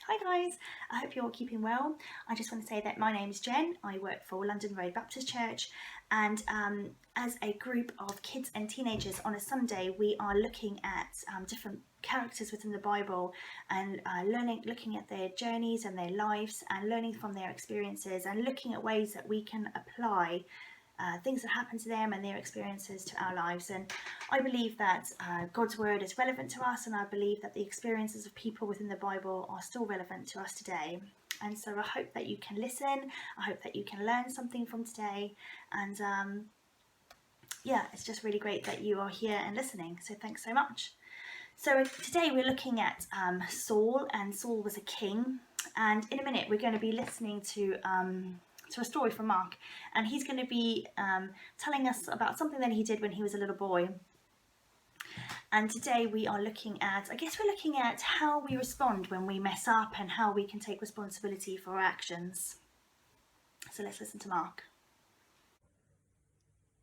Hi guys, I hope you're all keeping well. I just want to say that my name is Jen. I work for London Road Baptist Church, and as a group of kids and teenagers on a Sunday, we are looking at different characters within the Bible and looking at their journeys and their lives and learning from their experiences and looking at ways that we can apply things that happen to them and their experiences to our lives. And I believe that God's word is relevant to us, and I believe that the experiences of people within the Bible are still relevant to us today. And so I hope that you can listen, I hope that you can learn something from today, and yeah, it's just really great that you are here and listening, so thanks so much. So today we're looking at Saul, and Saul was a king, and in a minute we're going to be listening to a story from Mark, and he's going to be telling us about something that he did when he was a little boy. And today we are looking at, how we respond when we mess up and how we can take responsibility for our actions. So let's listen to Mark.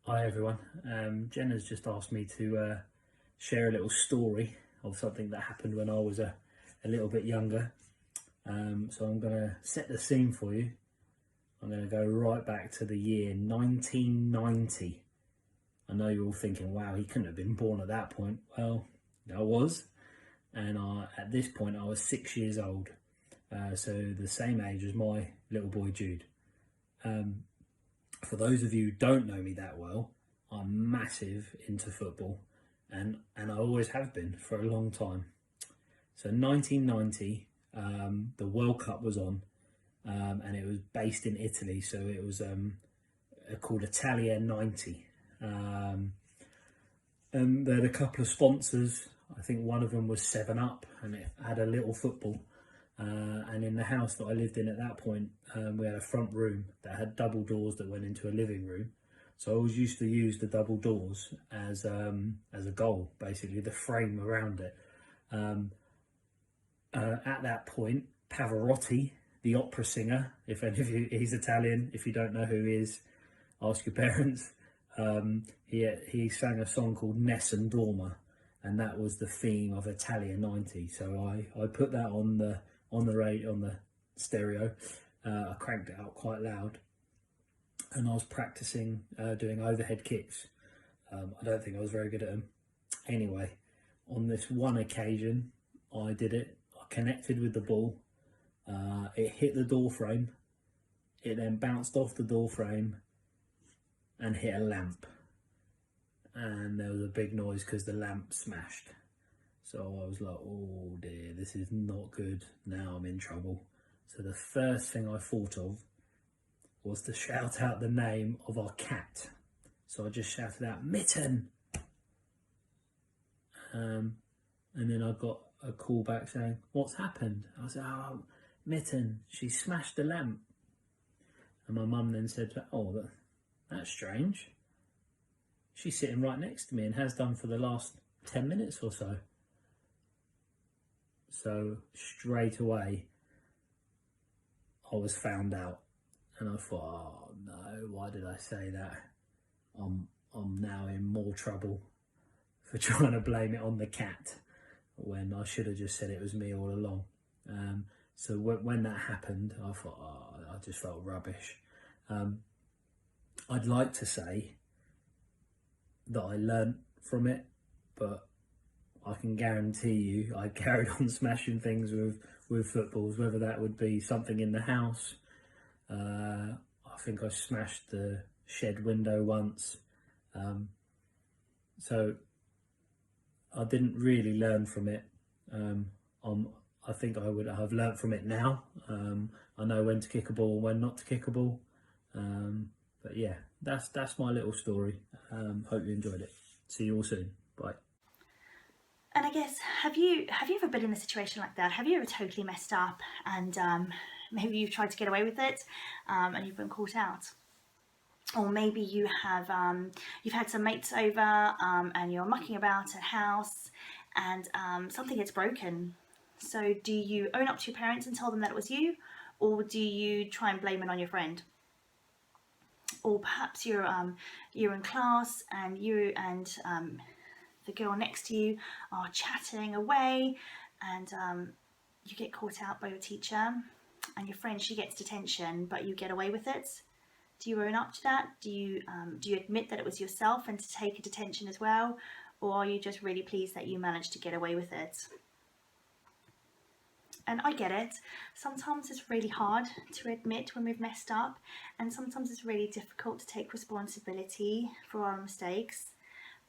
Hi everyone, Jen has just asked me to share a little story of something that happened when I was a little bit younger. So I'm going to set the scene for you. I'm going to go right back to the year 1990. I know you're all thinking, wow, he couldn't have been born at that point. Well, I was, and at this point I was 6 years old, so the same age as my little boy Jude. For those of you who don't know me that well, I'm massive into football, and I always have been for a long time. So 1990, the World Cup was on, and it was based in Italy, so it was called Italia 90. And they had a couple of sponsors. I think one of them was 7-Up, and it had a little football. And in the house that I lived in at that point, we had a front room that had double doors that went into a living room. So I always used to use the double doors as a goal, basically the frame around it. At that point, Pavarotti, the opera singer, if any of you, he's Italian. If you don't know who he is, ask your parents. He sang a song called Nessun Dorma, and that was the theme of Italia 90. So I put that on the stereo. I cranked it out quite loud, and I was practicing doing overhead kicks. I don't think I was very good at them. Anyway, on this one occasion, I did it. I connected with the ball. It hit the door frame. It then bounced off the door frame and hit a lamp. And there was a big noise because the lamp smashed. So I was like, oh dear, this is not good. Now I'm in trouble. So the first thing I thought of was to shout out the name of our cat. So I just shouted out, Mitten. And then I got a call back saying, what's happened? I said, oh, Mitten, she smashed the lamp. And my mum then said, oh, that's strange. She's sitting right next to me and has done for the last 10 minutes or so. So straight away, I was found out, and I thought, oh no, why did I say that? I'm now in more trouble for trying to blame it on the cat when I should have just said it was me all along. So when that happened, I thought, oh, I just felt rubbish. I'd like to say that I learnt from it, but I can guarantee you I carried on smashing things with footballs, whether that would be something in the house. I think I smashed the shed window once. So I didn't really learn from it. I think I would have learnt from it now. I know when to kick a ball and when not to kick a ball. But yeah, that's my little story. Hope you enjoyed it. See you all soon. Bye. And I guess, have you ever been in a situation like that? Have you ever totally messed up and maybe you've tried to get away with it and you've been caught out? Or maybe you have you've had some mates over and you're mucking about at house and something gets broken. So do you own up to your parents and tell them that it was you, or do you try and blame it on your friend? Or perhaps you're in class and you and the girl next to you are chatting away, and you get caught out by your teacher, and your friend, she gets detention, but you get away with it. Do you own up to that? Do you admit that it was yourself and to take a detention as well? Or are you just really pleased that you managed to get away with it? And I get it. Sometimes it's really hard to admit when we've messed up, and sometimes it's really difficult to take responsibility for our mistakes.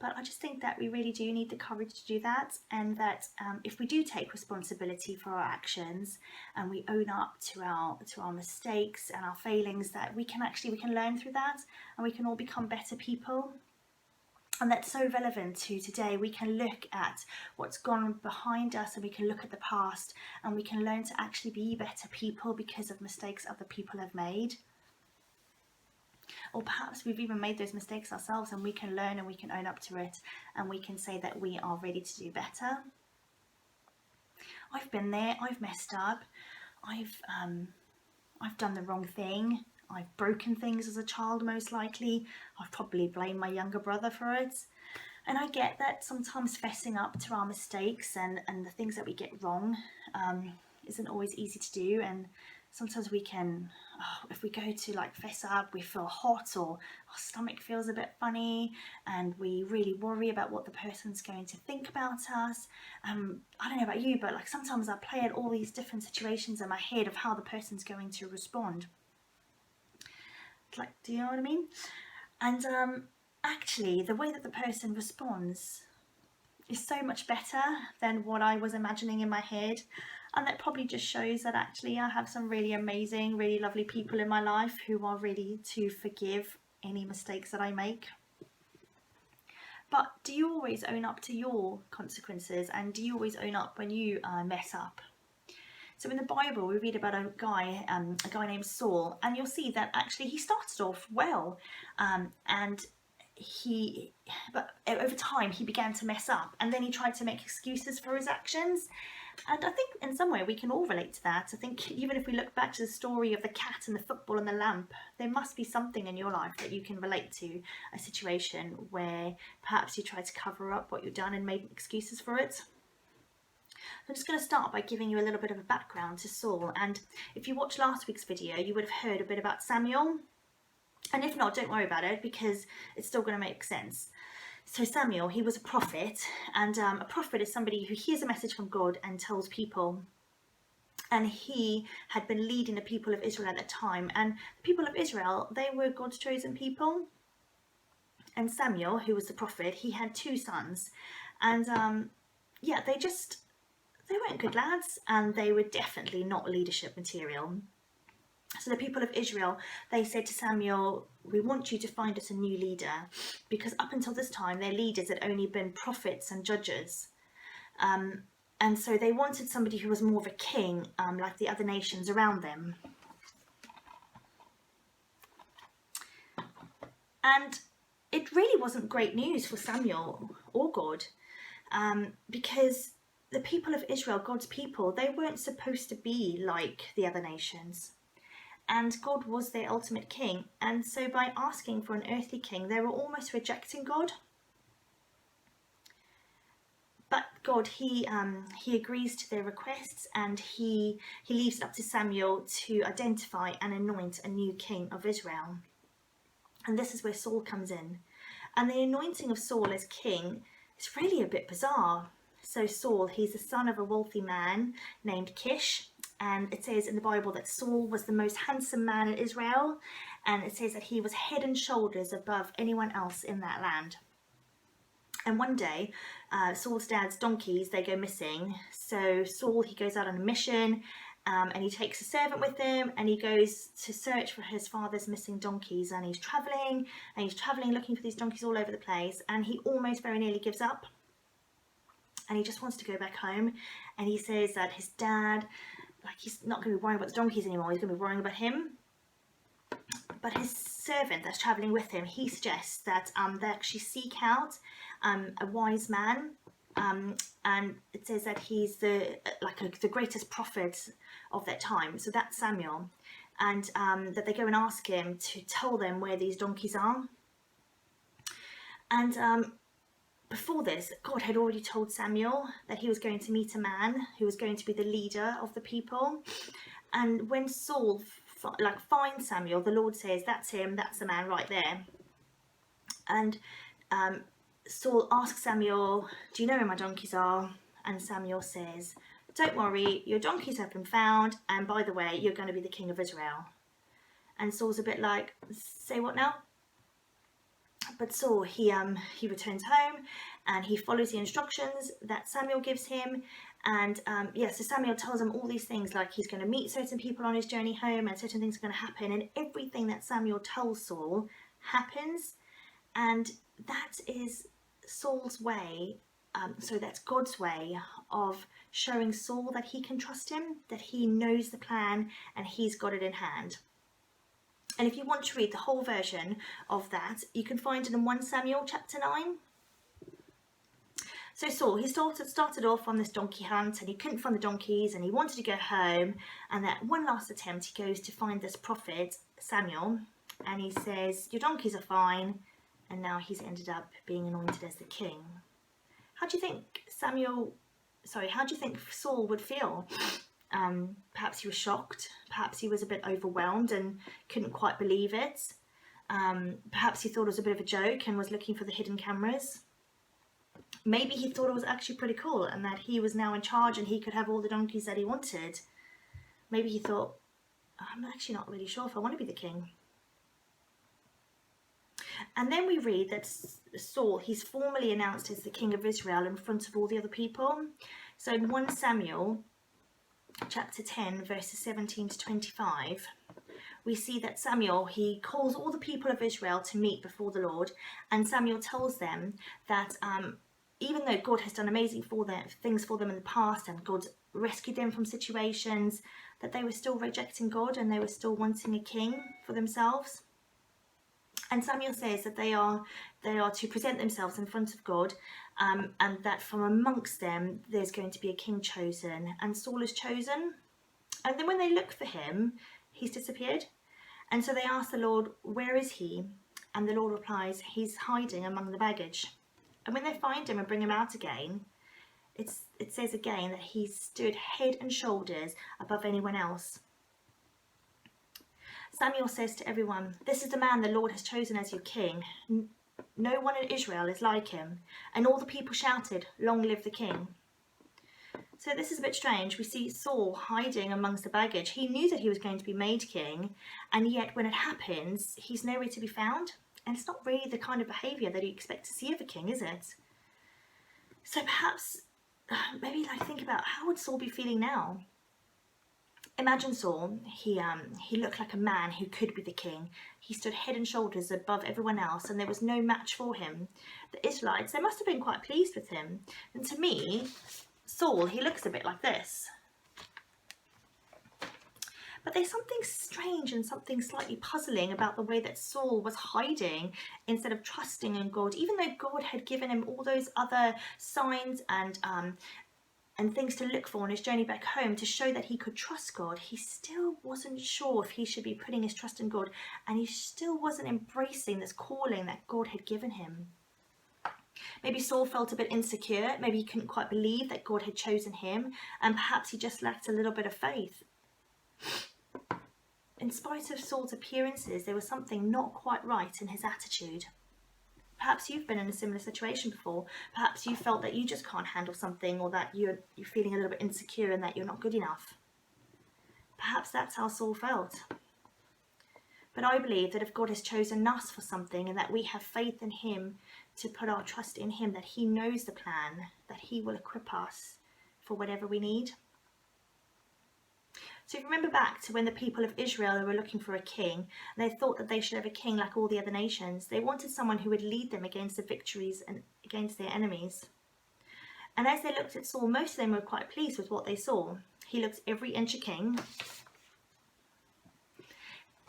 But I just think that we really do need the courage to do that, and that if we do take responsibility for our actions and we own up to our mistakes and our failings, that we can learn through that, and we can all become better people. And that's so relevant to today. We can look at what's gone behind us, and we can look at the past, and we can learn to actually be better people because of mistakes other people have made. Or perhaps we've even made those mistakes ourselves, and we can learn and we can own up to it, and we can say that we are ready to do better. I've been there, I've messed up, I've done the wrong thing, I've broken things as a child most likely, I've probably blamed my younger brother for it. And I get that sometimes fessing up to our mistakes and the things that we get wrong isn't always easy to do, and sometimes we can, if we go to like fess up, we feel hot, or our stomach feels a bit funny, and we really worry about what the person's going to think about us. I don't know about you, but like sometimes I play out all these different situations in my head of how the person's going to respond. Like, do you know what I mean? And actually, the way that the person responds is so much better than what I was imagining in my head. And that probably just shows that actually I have some really amazing, really lovely people in my life who are ready to forgive any mistakes that I make. But do you always own up to your consequences? And do you always own up when you mess up? So in the Bible, we read about a guy named Saul, and you'll see that actually he started off well, but over time he began to mess up, and then he tried to make excuses for his actions. And I think in some way we can all relate to that. I think even if we look back to the story of the cat and the football and the lamp, there must be something in your life that you can relate to, a situation where perhaps you tried to cover up what you've done and made excuses for it. I'm just going to start by giving you a little bit of a background to Saul. And if you watched last week's video, you would have heard a bit about Samuel. And if not, don't worry about it, because it's still going to make sense. So Samuel, he was a prophet, and a prophet is somebody who hears a message from God and tells people. And he had been leading the people of Israel at that time. And the people of Israel, they were God's chosen people. And Samuel, who was the prophet, he had 2 sons. And they weren't good lads, and they were definitely not leadership material. So the people of Israel, they said to Samuel, we want you to find us a new leader, because up until this time their leaders had only been prophets and judges. And so they wanted somebody who was more of a king, like the other nations around them. And it really wasn't great news for Samuel or God, because the people of Israel, God's people, they weren't supposed to be like the other nations. And God was their ultimate king. And so by asking for an earthly king, they were almost rejecting God. But God, he agrees to their requests, and he leaves it up to Samuel to identify and anoint a new king of Israel. And this is where Saul comes in. And the anointing of Saul as king is really a bit bizarre. So Saul, he's the son of a wealthy man named Kish. And it says in the Bible that Saul was the most handsome man in Israel. And it says that he was head and shoulders above anyone else in that land. And one day, Saul's dad's donkeys, they go missing. So Saul, he goes out on a mission, and he takes a servant with him, and he goes to search for his father's missing donkeys. And he's travelling looking for these donkeys all over the place. And he almost very nearly gives up. And he just wants to go back home. And he says that his dad, like, he's not going to be worrying about the donkeys anymore, he's going to be worrying about him. But his servant that's travelling with him, he suggests that they actually seek out a wise man, and it says that he's the greatest prophet of that time. So that's Samuel, and that they go and ask him to tell them where these donkeys are. And before this, God had already told Samuel that he was going to meet a man who was going to be the leader of the people. And when Saul finds Samuel, the Lord says, that's him, that's the man right there. And Saul asks Samuel, do you know where my donkeys are? And Samuel says, don't worry, your donkeys have been found, and by the way, you're going to be the king of Israel. And Saul's a bit like, say what now? But Saul, he returns home and he follows the instructions that Samuel gives him. And so Samuel tells him all these things, like he's going to meet certain people on his journey home and certain things are going to happen. And everything that Samuel tells Saul happens. And that is Saul's way, that's God's way of showing Saul that he can trust him, that he knows the plan and he's got it in hand. And if you want to read the whole version of that, you can find it in 1 Samuel chapter 9. So Saul, he started off on this donkey hunt and he couldn't find the donkeys and he wanted to go home. And that one last attempt, he goes to find this prophet, Samuel, and he says, your donkeys are fine. And now he's ended up being anointed as the king. How do you think Saul would feel? Perhaps he was shocked, perhaps he was a bit overwhelmed and couldn't quite believe it. Perhaps he thought it was a bit of a joke and was looking for the hidden cameras. Maybe he thought it was actually pretty cool and that he was now in charge and he could have all the donkeys that he wanted. Maybe he thought, I'm actually not really sure if I want to be the king. And then we read that Saul, he's formally announced as the king of Israel in front of all the other people. So in 1 Samuel chapter 10 verses 17 to 25, we see that Samuel, he calls all the people of Israel to meet before the Lord, and Samuel tells them that even though God has done amazing things for them in the past and God rescued them from situations, that they were still rejecting God and they were still wanting a king for themselves. And Samuel says that they are to present themselves in front of God, and that from amongst them there's going to be a king chosen, and Saul is chosen. And then when they look for him, he's disappeared. And so they ask the Lord, where is he? And the Lord replies, he's hiding among the baggage. And when they find him and bring him out again, it says again that he stood head and shoulders above anyone else. Samuel says to everyone, this is the man the Lord has chosen as your king. No one in Israel is like him. And all the people shouted, long live the king. So this is a bit strange. We see Saul hiding amongst the baggage. He knew that he was going to be made king, and yet when it happens, he's nowhere to be found. And it's not really the kind of behaviour that you expect to see of a king, is it? So perhaps, maybe think about, how would Saul be feeling now? Imagine Saul, he looked like a man who could be the king. He stood head and shoulders above everyone else and there was no match for him. The Israelites, they must have been quite pleased with him. And to me, Saul, he looks a bit like this. But there's something strange and something slightly puzzling about the way that Saul was hiding instead of trusting in God. Even though God had given him all those other signs and things to look for on his journey back home to show that he could trust God, he still wasn't sure if he should be putting his trust in God, and he still wasn't embracing this calling that God had given him. Maybe Saul felt a bit insecure, maybe he couldn't quite believe that God had chosen him, and perhaps he just lacked a little bit of faith. In spite of Saul's appearances, there was something not quite right in his attitude. Perhaps you've been in a similar situation before. Perhaps you felt that you just can't handle something, or that you're feeling a little bit insecure and that you're not good enough. Perhaps that's how Saul felt. But I believe that if God has chosen us for something and that we have faith in him, to put our trust in him, that he knows the plan, that he will equip us for whatever we need. So if you remember back to when the people of Israel were looking for a king, and they thought that they should have a king like all the other nations. They wanted someone who would lead them against the victories and against their enemies. And as they looked at Saul, most of them were quite pleased with what they saw. He looked every inch a king.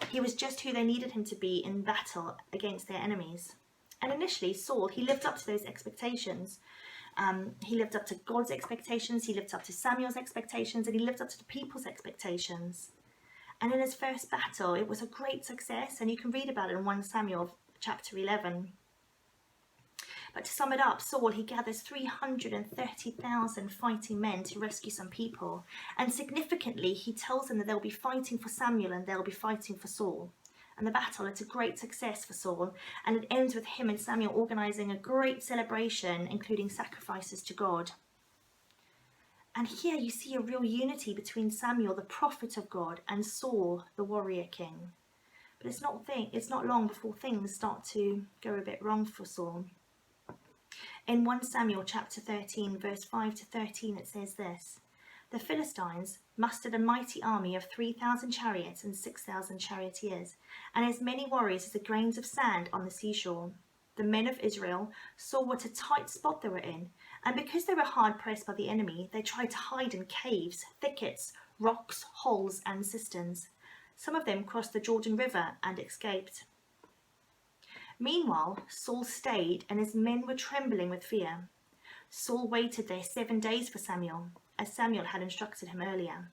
He was just who they needed him to be in battle against their enemies. And initially, Saul, he lived up to those expectations. He lived up to God's expectations, he lived up to Samuel's expectations, and he lived up to the people's expectations. And in his first battle, it was a great success, and you can read about it in 1 Samuel chapter 11. But to sum it up, Saul, he gathers 330,000 fighting men to rescue some people. And significantly, he tells them that they'll be fighting for Samuel and they'll be fighting for Saul. And the battle, it's a great success for Saul, and it ends with him and Samuel organising a great celebration, including sacrifices to God. And here you see a real unity between Samuel, the prophet of God, and Saul, the warrior king. But it's not long before things start to go a bit wrong for Saul. In 1 Samuel chapter 13, verse 5 to 13, it says this: "The Philistines mustered a mighty army of 3,000 chariots and 6,000 charioteers, and as many warriors as the grains of sand on the seashore. The men of Israel saw what a tight spot they were in, and because they were hard pressed by the enemy, they tried to hide in caves, thickets, rocks, holes, and cisterns. Some of them crossed the Jordan River and escaped. Meanwhile, Saul stayed, and his men were trembling with fear. Saul waited there 7 days for Samuel, as Samuel had instructed him earlier.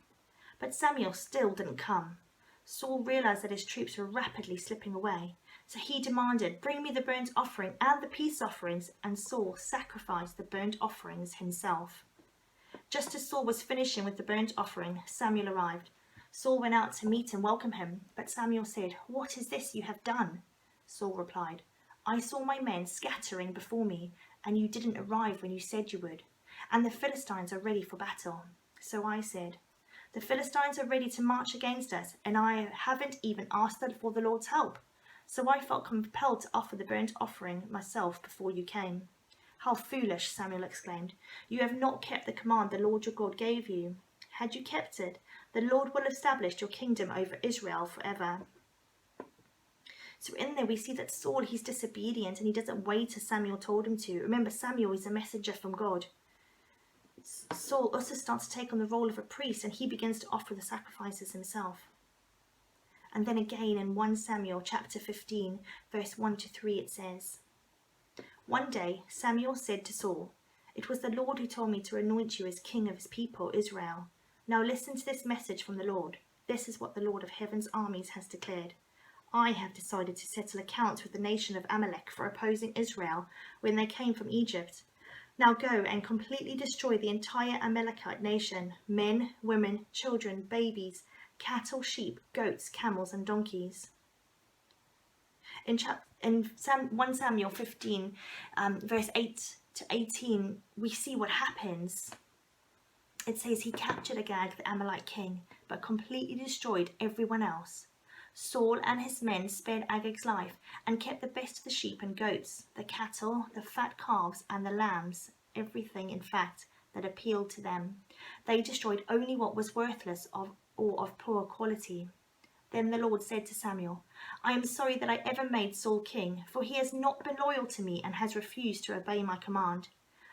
But Samuel still didn't come. Saul realized that his troops were rapidly slipping away, so he demanded, 'Bring me the burnt offering and the peace offerings,' and Saul sacrificed the burnt offerings himself. Just as Saul was finishing with the burnt offering, Samuel arrived. Saul went out to meet and welcome him, but Samuel said, 'What is this you have done?' Saul replied, 'I saw my men scattering before me, and you didn't arrive when you said you would, and the Philistines are ready for battle. So I said, the Philistines are ready to march against us, and I haven't even asked for the Lord's help. So I felt compelled to offer the burnt offering myself before you came.' 'How foolish,' Samuel exclaimed. 'You have not kept the command the Lord your God gave you. Had you kept it, the Lord will establish your kingdom over Israel forever.' So in there we see that Saul, he's disobedient and he doesn't wait as Samuel told him to. Remember, Samuel is a messenger from God. Saul also starts to take on the role of a priest, and he begins to offer the sacrifices himself. And then again in 1 Samuel chapter 15, verse 1 to 3, it says, "One day Samuel said to Saul, 'It was the Lord who told me to anoint you as king of his people, Israel. Now listen to this message from the Lord. This is what the Lord of heaven's armies has declared. I have decided to settle accounts with the nation of Amalek for opposing Israel when they came from Egypt. Now go and completely destroy the entire Amalekite nation, men, women, children, babies, cattle, sheep, goats, camels, and donkeys.'" In 1 Samuel 15, verse 8 to 18, we see what happens. It says, "He captured Agag, the Amalekite king, but completely destroyed everyone else. Saul and his men spared Agag's life and kept the best of the sheep and goats, the cattle, the fat calves, and the lambs, everything, in fact, that appealed to them. They destroyed only what was worthless or of poor quality. Then the Lord said to Samuel, 'I am sorry that I ever made Saul king, for he has not been loyal to me and has refused to obey my command.'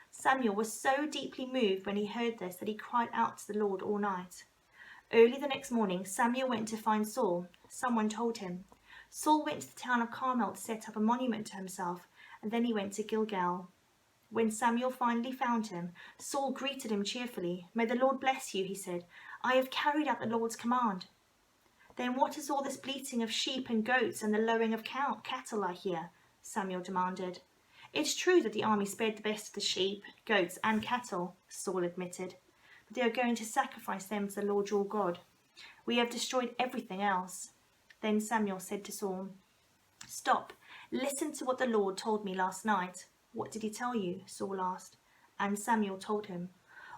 Samuel was so deeply moved when he heard this that he cried out to the Lord all night. Early the next morning, Samuel went to find Saul. Someone told him. Saul went to the town of Carmel to set up a monument to himself, and then he went to Gilgal. When Samuel finally found him, Saul greeted him cheerfully. 'May the Lord bless you,' he said. 'I have carried out the Lord's command.' 'Then what is all this bleating of sheep and goats and the lowing of cattle I hear?' Samuel demanded. 'It's true that the army spared the best of the sheep, goats, and cattle,' Saul admitted. 'But they are going to sacrifice them to the Lord your God. We have destroyed everything else.' Then Samuel said to Saul, 'Stop, listen to what the Lord told me last night.' 'What did he tell you?' Saul asked. And Samuel told him,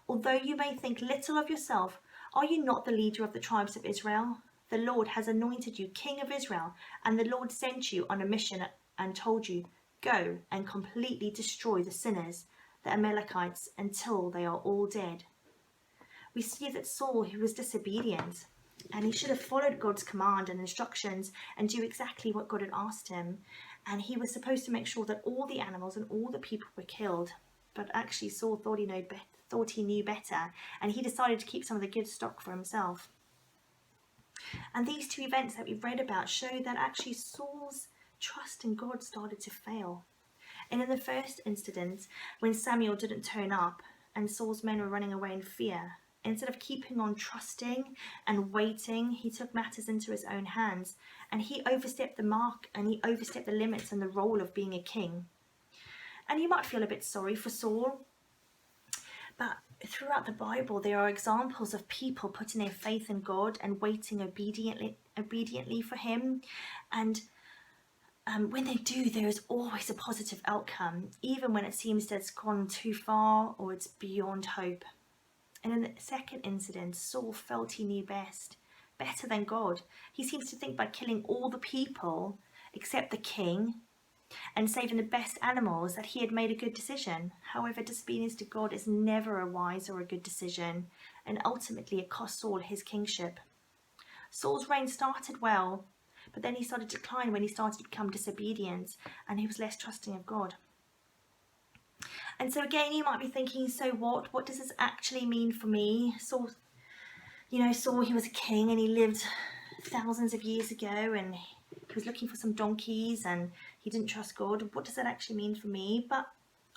'Although you may think little of yourself, are you not the leader of the tribes of Israel? The Lord has anointed you king of Israel, and the Lord sent you on a mission and told you, go and completely destroy the sinners, the Amalekites, until they are all dead.' We see that Saul, who was disobedient, and he should have followed God's command and instructions and do exactly what God had asked him. And he was supposed to make sure that all the animals and all the people were killed. But actually Saul thought he knew better, and he decided to keep some of the good stock for himself. And these two events that we've read about show that actually Saul's trust in God started to fail. And in the first incident, when Samuel didn't turn up and Saul's men were running away in fear, instead of keeping on trusting and waiting, he took matters into his own hands, and he overstepped the mark, and he overstepped the limits and the role of being a king. And you might feel a bit sorry for Saul, but throughout the Bible there are examples of people putting their faith in God and waiting obediently for him. And when they do, there is always a positive outcome, even when it seems that it's gone too far or it's beyond hope. And in the second incident, Saul felt he knew better than God. He seems to think by killing all the people except the king and saving the best animals that he had made a good decision. However, disobedience to God is never a wise or a good decision, and ultimately it cost Saul his kingship. Saul's reign started well, but then he started to decline when he started to become disobedient and he was less trusting of God. And so again, you might be thinking, so what? What does this actually mean for me? Saul, he was a king and he lived thousands of years ago, and he was looking for some donkeys and he didn't trust God. What does that actually mean for me? But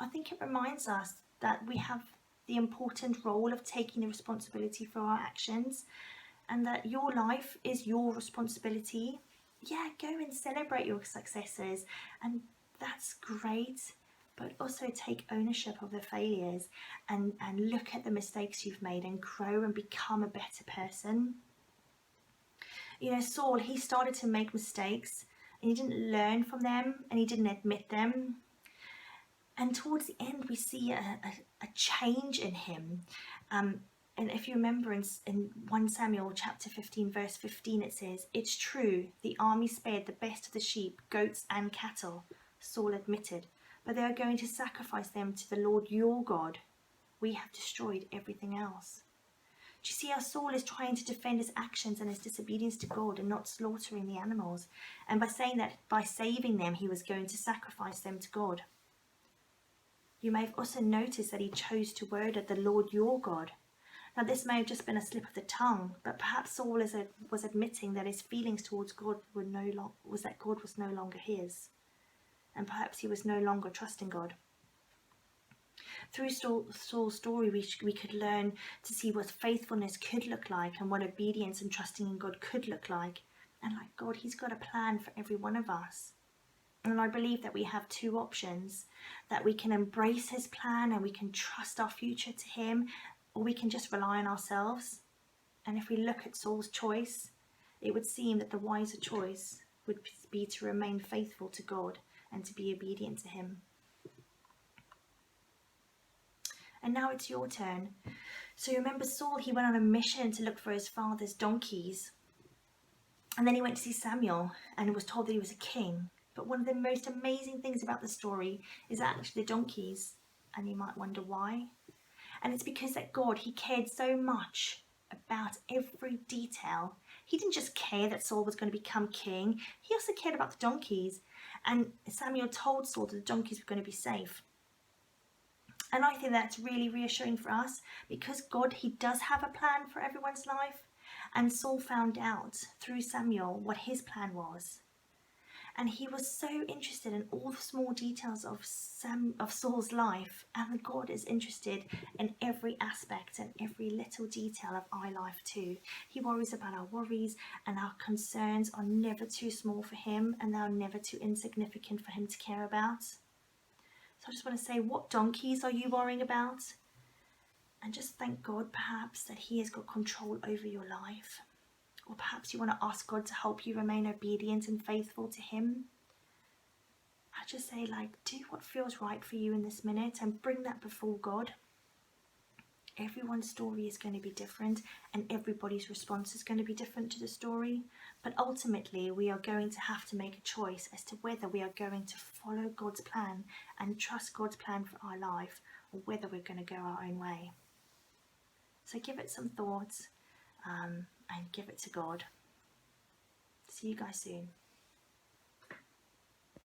I think it reminds us that we have the important role of taking the responsibility for our actions, and that your life is your responsibility. Yeah, go and celebrate your successes, and that's great, but also take ownership of the failures and look at the mistakes you've made and grow and become a better person. Saul, he started to make mistakes and he didn't learn from them and he didn't admit them. And towards the end, we see a change in him. And if you remember in 1 Samuel chapter 15, verse 15, it says, "It's true, the army spared the best of the sheep, goats and cattle," Saul admitted, "but they are going to sacrifice them to the Lord your God. We have destroyed everything else." Do you see how Saul is trying to defend his actions and his disobedience to God and not slaughtering the animals? And by saying that by saving them, he was going to sacrifice them to God. You may have also noticed that he chose to word it, "the Lord your God." Now, this may have just been a slip of the tongue, but perhaps Saul was admitting that his feelings towards God was that God was no longer his, and perhaps he was no longer trusting God. Through Saul's story, we could learn to see what faithfulness could look like and what obedience and trusting in God could look like. And like God, he's got a plan for every one of us. And I believe that we have two options, that we can embrace his plan and we can trust our future to him, or we can just rely on ourselves. And if we look at Saul's choice, it would seem that the wiser choice would be to remain faithful to God and to be obedient to him. And now it's your turn. So you remember Saul, he went on a mission to look for his father's donkeys. And then he went to see Samuel and was told that he was a king. But one of the most amazing things about the story is actually the donkeys. And you might wonder why. And it's because that God, he cared so much about every detail. He didn't just care that Saul was going to become king. He also cared about the donkeys. And Samuel told Saul that the donkeys were going to be safe. And I think that's really reassuring for us, because God, he does have a plan for everyone's life. And Saul found out through Samuel what his plan was. And he was so interested in all the small details of Saul's life. And God is interested in every aspect and every little detail of our life too. He worries about our worries, and our concerns are never too small for him, and they are never too insignificant for him to care about. So I just want to say, what donkeys are you worrying about? And just thank God perhaps that he has got control over your life. Or perhaps you want to ask God to help you remain obedient and faithful to him. I just say, do what feels right for you in this minute and bring that before God. Everyone's story is going to be different, and everybody's response is going to be different to the story. But ultimately, we are going to have to make a choice as to whether we are going to follow God's plan and trust God's plan for our life, or whether we're going to go our own way. So give it some thought and give it to God. See you guys soon.